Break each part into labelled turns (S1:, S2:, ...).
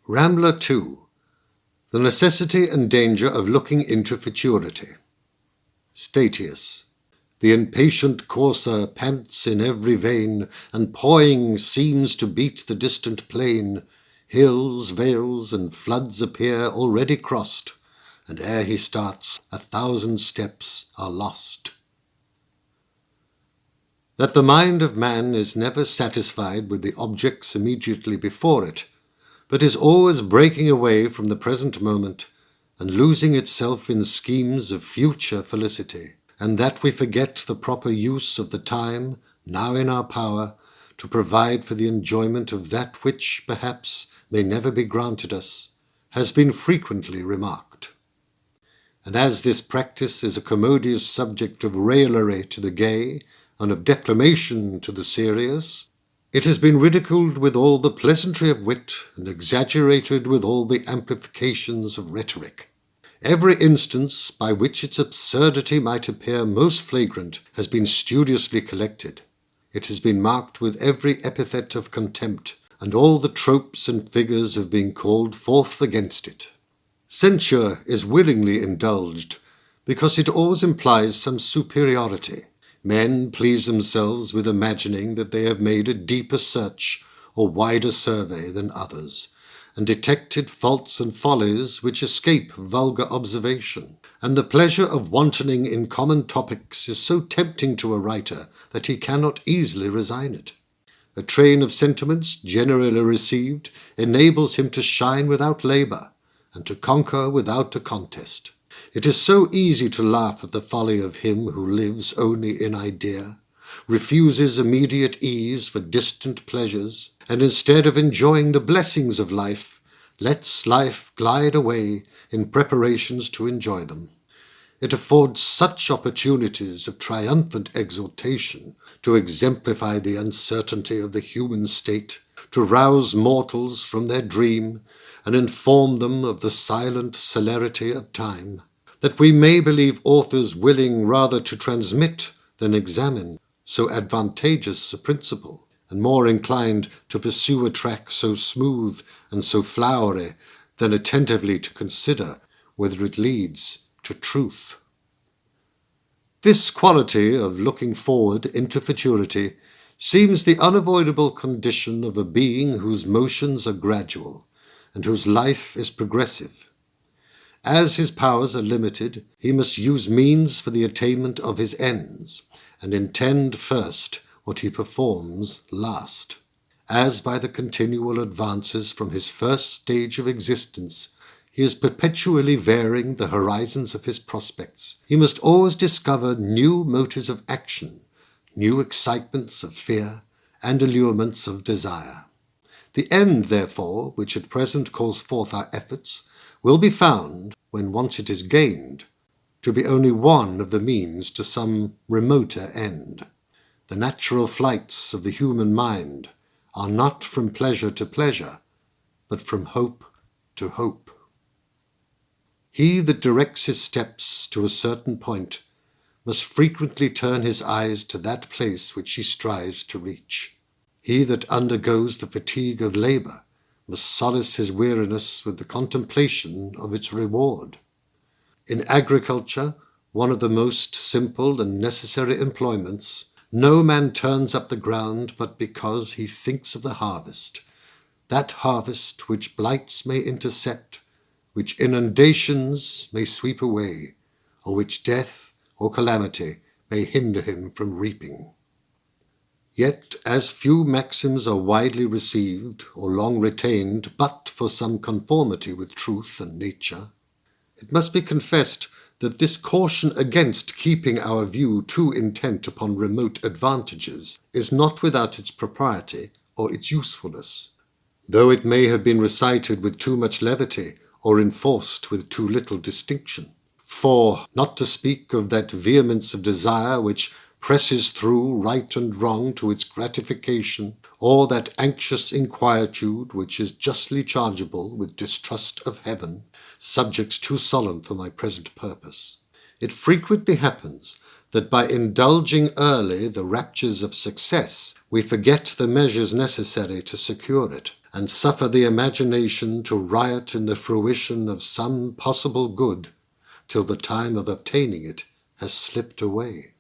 S1: Rambler 2. The necessity and danger of looking into futurity. Statius. The impatient courser pants in every vein, and pawing seems to beat the distant plain. Hills, vales, and floods appear already crossed, and ere he starts, 1,000 steps are lost. That the mind of man is never satisfied with the objects immediately before it, but is always breaking away from the present moment and losing itself in schemes of future felicity, and that we forget the proper use of the time now in our power to provide for the enjoyment of that which, perhaps, may never be granted us, has been frequently remarked. And as this practice is a commodious subject of raillery to the gay and of declamation to the serious, it has been ridiculed with all the pleasantry of wit and exaggerated with all the amplifications of rhetoric. Every instance by which its absurdity might appear most flagrant has been studiously collected. It has been marked with every epithet of contempt, and all the tropes and figures have been called forth against it. Censure is willingly indulged, because it always implies some superiority. Men please themselves with imagining that they have made a deeper search or wider survey than others, and detected faults and follies which escape vulgar observation. And the pleasure of wantoning in common topics is so tempting to a writer that he cannot easily resign it. A train of sentiments generally received enables him to shine without labour, and to conquer without a contest. It is so easy to laugh at the folly of him who lives only in idea, refuses immediate ease for distant pleasures, and instead of enjoying the blessings of life, lets life glide away in preparations to enjoy them. It affords such opportunities of triumphant exultation to exemplify the uncertainty of the human state, to rouse mortals from their dream, and inform them of the silent celerity of time, that we may believe authors willing rather to transmit than examine so advantageous a principle, and more inclined to pursue a track so smooth and so flowery than attentively to consider whether it leads to truth. This quality of looking forward into futurity seems the unavoidable condition of a being whose motions are gradual, and whose life is progressive. As his powers are limited, he must use means for the attainment of his ends, and intend first what he performs last. As by the continual advances from his first stage of existence, he is perpetually varying the horizons of his prospects, he must always discover new motives of action, new excitements of fear, and allurements of desire. The end, therefore, which at present calls forth our efforts, will be found, when once it is gained, to be only one of the means to some remoter end. The natural flights of the human mind are not from pleasure to pleasure, but from hope to hope. He that directs his steps to a certain point must frequently turn his eyes to that place which he strives to reach. He that undergoes the fatigue of labour must solace his weariness with the contemplation of its reward. In agriculture, one of the most simple and necessary employments, no man turns up the ground but because he thinks of the harvest, that harvest which blights may intercept, which inundations may sweep away, or which death or calamity may hinder him from reaping. Yet, as few maxims are widely received or long retained but for some conformity with truth and nature, it must be confessed that this caution against keeping our view too intent upon remote advantages is not without its propriety or its usefulness, though it may have been recited with too much levity or enforced with too little distinction. For, not to speak of that vehemence of desire which presses through right and wrong to its gratification, or that anxious inquietude which is justly chargeable with distrust of heaven, subjects too solemn for my present purpose, it frequently happens that by indulging early the raptures of success, we forget the measures necessary to secure it, and suffer the imagination to riot in the fruition of some possible good till the time of obtaining it has slipped away.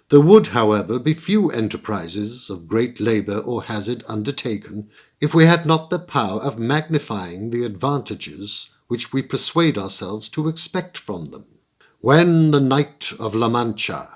S1: There would, however, be few enterprises of great labour or hazard undertaken if we had not the power of magnifying the advantages which we persuade ourselves to expect from them. When the Knight of La Mancha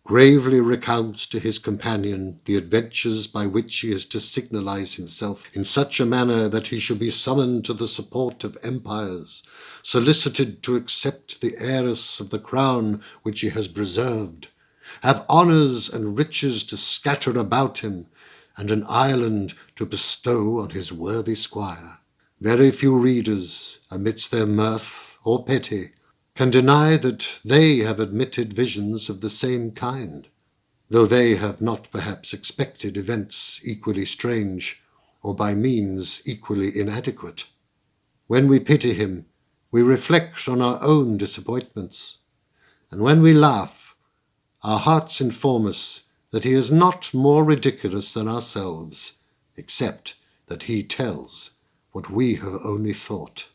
S1: gravely recounts to his companion the adventures by which he is to signalize himself in such a manner that he shall be summoned to the support of empires, solicited to accept the heiress of the crown which he has preserved, have honours and riches to scatter about him, and an island to bestow on his worthy squire, very few readers, amidst their mirth or pity, can deny that they have admitted visions of the same kind, though they have not perhaps expected events equally strange, or by means equally inadequate. When we pity him, we reflect on our own disappointments, and when we laugh, our hearts inform us that he is not more ridiculous than ourselves, except that he tells what we have only thought.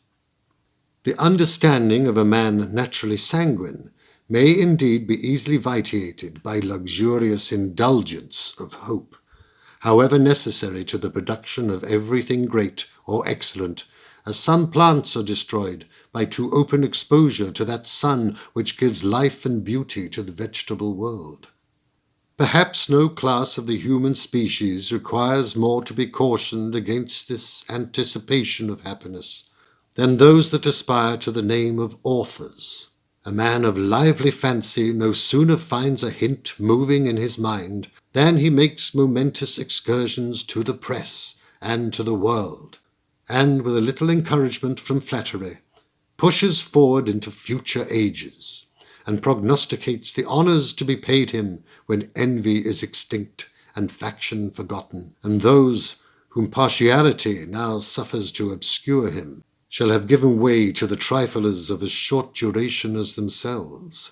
S1: The understanding of a man naturally sanguine may indeed be easily vitiated by luxurious indulgence of hope, however necessary to the production of everything great or excellent, as some plants are destroyed by too open exposure to that sun which gives life and beauty to the vegetable world. Perhaps no class of the human species requires more to be cautioned against this anticipation of happiness than those that aspire to the name of authors. A man of lively fancy no sooner finds a hint moving in his mind than he makes momentous excursions to the press and to the world, and with a little encouragement from flattery, pushes forward into future ages, and prognosticates the honours to be paid him when envy is extinct and faction forgotten, and those whom partiality now suffers to obscure him shall have given way to the triflers of as short duration as themselves.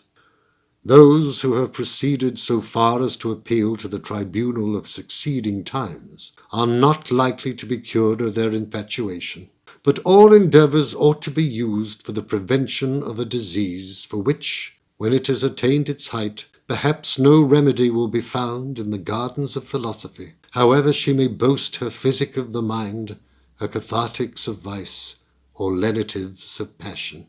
S1: Those who have proceeded so far as to appeal to the tribunal of succeeding times are not likely to be cured of their infatuation, but all endeavours ought to be used for the prevention of a disease for which, when it has attained its height, perhaps no remedy will be found in the gardens of philosophy, however she may boast her physic of the mind, her cathartics of vice, or lenitives of passion.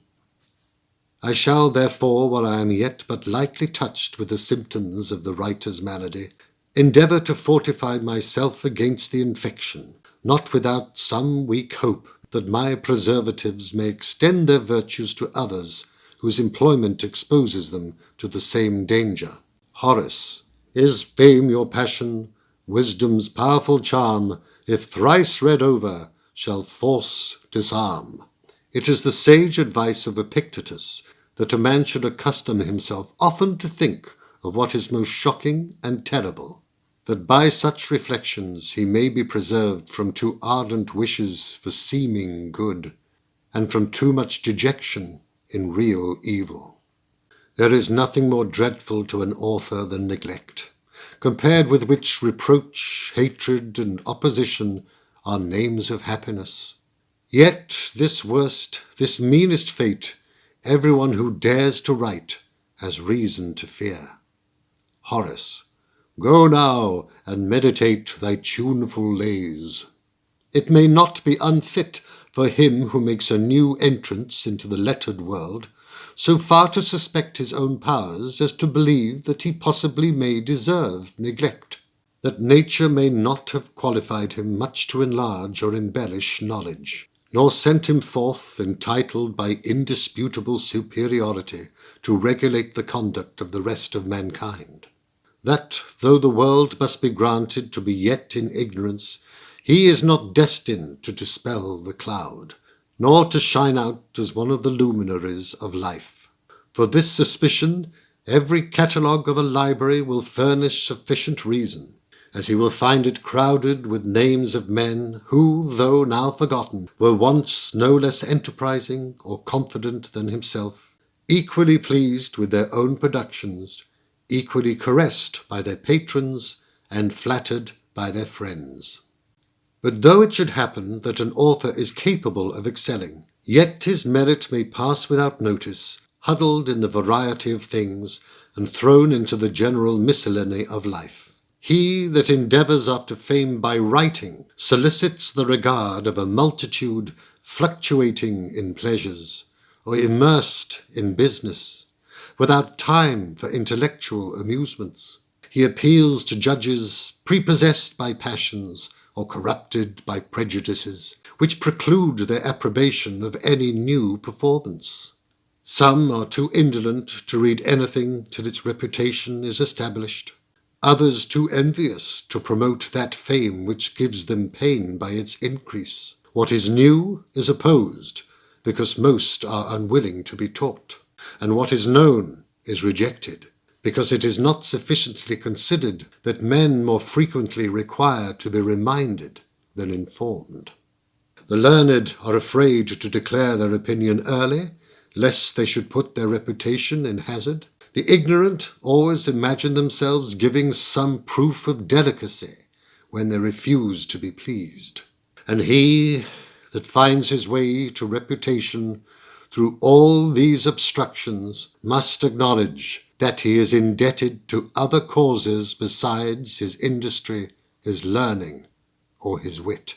S1: I shall, therefore, while I am yet but lightly touched with the symptoms of the writer's malady, endeavour to fortify myself against the infection, not without some weak hope that my preservatives may extend their virtues to others whose employment exposes them to the same danger. Horace, is fame your passion, wisdom's powerful charm, if thrice read over, shall force disarm. It is the sage advice of Epictetus that a man should accustom himself often to think of what is most shocking and terrible, that by such reflections he may be preserved from too ardent wishes for seeming good, and from too much dejection in real evil. There is nothing more dreadful to an author than neglect, compared with which reproach, hatred, and opposition are names of happiness. Yet this worst, this meanest fate, everyone who dares to write has reason to fear. Horace, go now and meditate thy tuneful lays. It may not be unfit for him who makes a new entrance into the lettered world, so far to suspect his own powers as to believe that he possibly may deserve neglect, that nature may not have qualified him much to enlarge or embellish knowledge, nor sent him forth entitled by indisputable superiority to regulate the conduct of the rest of mankind. That, though the world must be granted to be yet in ignorance, he is not destined to dispel the cloud, nor to shine out as one of the luminaries of life. For this suspicion, every catalogue of a library will furnish sufficient reason, as he will find it crowded with names of men who, though now forgotten, were once no less enterprising or confident than himself, equally pleased with their own productions, equally caressed by their patrons, and flattered by their friends. But though it should happen that an author is capable of excelling, yet his merit may pass without notice, huddled in the variety of things, and thrown into the general miscellany of life. He that endeavours after fame by writing solicits the regard of a multitude fluctuating in pleasures, or immersed in business, without time for intellectual amusements. He appeals to judges prepossessed by passions, or corrupted by prejudices, which preclude their approbation of any new performance. Some are too indolent to read anything till its reputation is established, others too envious to promote that fame which gives them pain by its increase. What is new is opposed, because most are unwilling to be taught, and what is known is rejected, because it is not sufficiently considered that men more frequently require to be reminded than informed. The learned are afraid to declare their opinion early, lest they should put their reputation in hazard. The ignorant always imagine themselves giving some proof of delicacy when they refuse to be pleased. And he that finds his way to reputation through all these obstructions must acknowledge that he is indebted to other causes besides his industry, his learning, or his wit.